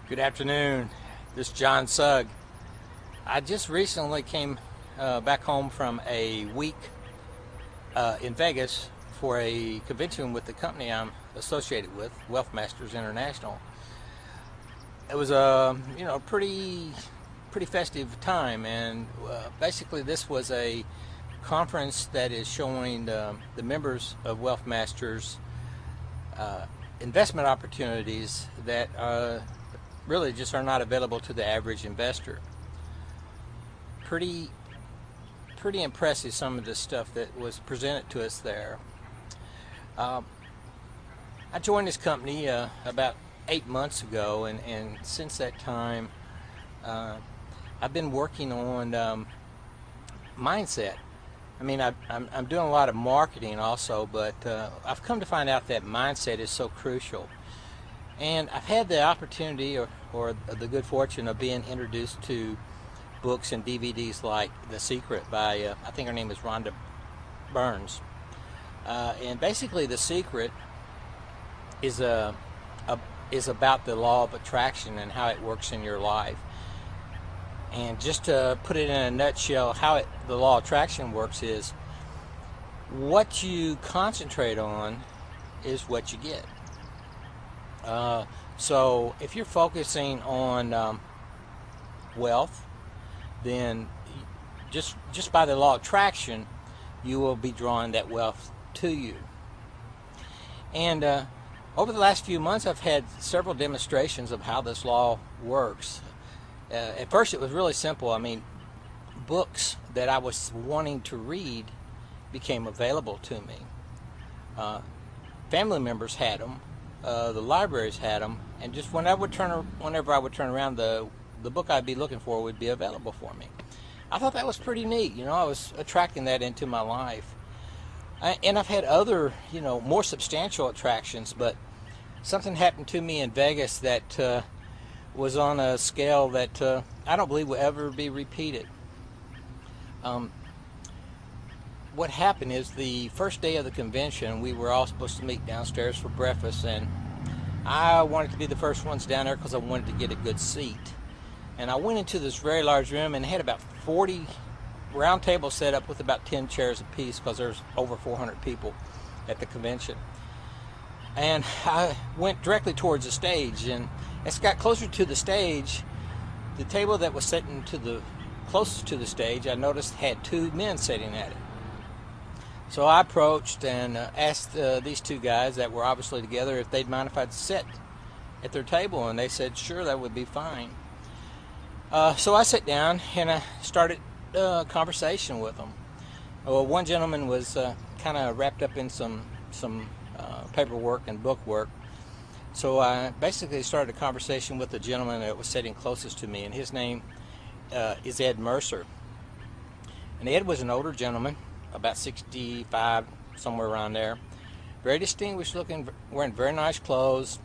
Good afternoon. This is John Sugg. I just recently came back home from a week in Vegas for a convention with the company I'm associated with, Wealth Masters International. It was a pretty festive time, and basically this was a conference that is showing the members of Wealth Masters investment opportunities that really just are not available to the average investor. Pretty impressive, some of the stuff that was presented to us there. I joined this company about 8 months ago, and since that time I've been working on mindset. I mean, I'm doing a lot of marketing also, but I've come to find out that mindset is so crucial. And I've had the opportunity or the good fortune of being introduced to books and DVDs like The Secret by, I think her name is Rhonda Burns. And basically The Secret is about the law of attraction and how it works in your life. And just to put it in a nutshell, how the law of attraction works is what you concentrate on is what you get. So if you're focusing on wealth, then just by the law of attraction, you will be drawing that wealth to you. And over the last few months, I've had several demonstrations of how this law works. At first, it was really simple. I mean, books that I was wanting to read became available to me. Family members had them. The libraries had them, and just whenever I would turn around, the book I'd be looking for would be available for me. I thought that was pretty neat. I was attracting that into my life. And I've had other, more substantial attractions, but something happened to me in Vegas that was on a scale that I don't believe will ever be repeated. What happened is the first day of the convention, we were all supposed to meet downstairs for breakfast, and I wanted to be the first ones down there because I wanted to get a good seat. And I went into this very large room and had about 40 round tables set up with about 10 chairs apiece because there's over 400 people at the convention. And I went directly towards the stage, and as I got closer to the stage, the table that was sitting closest to the stage, I noticed had two men sitting at it. So I approached and asked these two guys that were obviously together if they'd mind if I'd sit at their table, and they said sure, that would be fine. So I sat down and I started a conversation with them. Well, one gentleman was kind of wrapped up in some paperwork and book work, so I basically started a conversation with the gentleman that was sitting closest to me, and his name is Ed Mercer. And Ed was an older gentleman, about 65, somewhere around there. Very distinguished looking, wearing very nice clothes.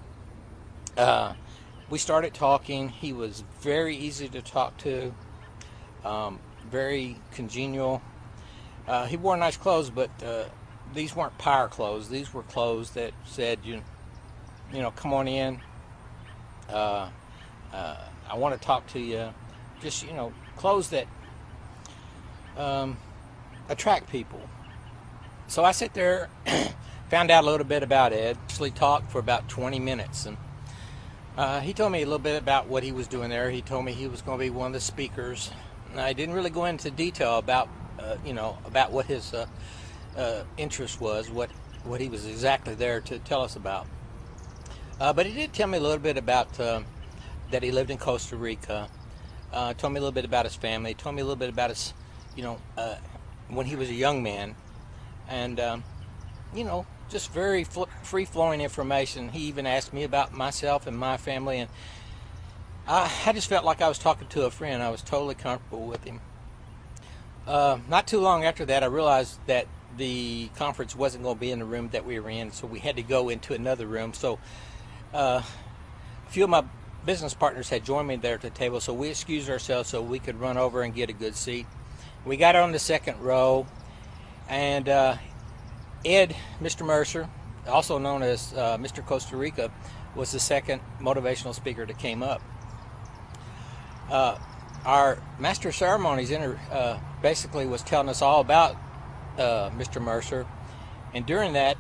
We started talking. He was very easy to talk to, very congenial. He wore nice clothes, but these weren't power clothes. These were clothes that said, come on in. I want to talk to you. Just, clothes that attract people. So I sit there, found out a little bit about Ed. Actually talked for about 20 minutes, and he told me a little bit about what he was doing there. He told me he was going to be one of the speakers. And I didn't really go into detail about about what his interest was, what he was exactly there to tell us about. But he did tell me a little bit about that he lived in Costa Rica. Told me a little bit about his family. Told me a little bit about his when he was a young man, and just very free-flowing information. He even asked me about myself and my family, and I just felt like I was talking to a friend. I was totally comfortable with him. Not too long after that, I realized that the conference wasn't going to be in the room that we were in, so we had to go into another room. So a few of my business partners had joined me there at the table, so we excused ourselves so we could run over and get a good seat. We got on the second row, and Ed, Mr. Mercer, also known as Mr. Costa Rica, was the second motivational speaker that came up. Our master of ceremonies basically was telling us all about Mr. Mercer, and during that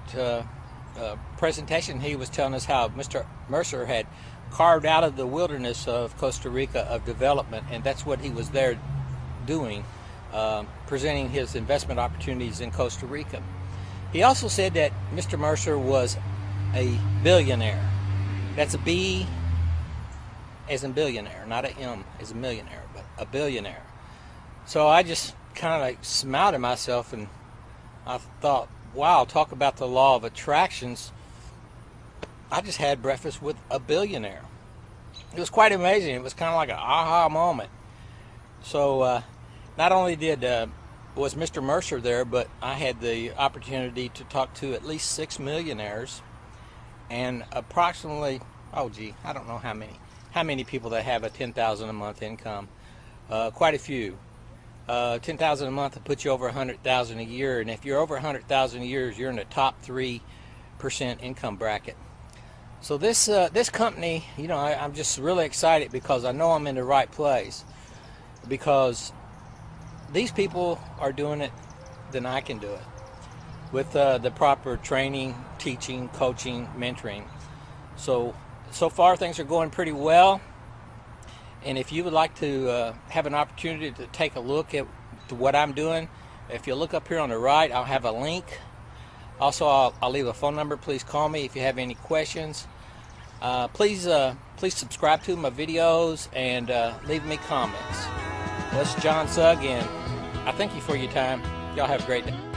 presentation he was telling us how Mr. Mercer had carved out of the wilderness of Costa Rica of development, and that's what he was there doing, presenting his investment opportunities in Costa Rica. He also said that Mr. Mercer was a billionaire. That's a B as in billionaire, not an M as a millionaire, but a billionaire. So I just kind of like smiled at myself, and I thought, wow, talk about the law of attractions. I just had breakfast with a billionaire. It was quite amazing. It was kind of like an aha moment. So not only was Mr. Mercer there, but I had the opportunity to talk to at least 6 millionaires and approximately, oh gee, I don't know how many people that have a $10,000 a month income. Quite a few. $10,000 a month will put you over $100,000 a year, and if you're over $100,000 a year, you're in the top 3% income bracket. So this company, you know, I'm just really excited because I know I'm in the right place, because these people are doing it, then I can do it with the proper training, teaching, coaching, mentoring. So far things are going pretty well, and if you would like to have an opportunity to take a look at what I'm doing, if you look up here on the right, I'll have a link. Also, I'll leave a phone number. Please call me if you have any questions. Please subscribe to my videos and leave me comments. Well, this is John Sugg, and I thank you for your time. Y'all have a great day.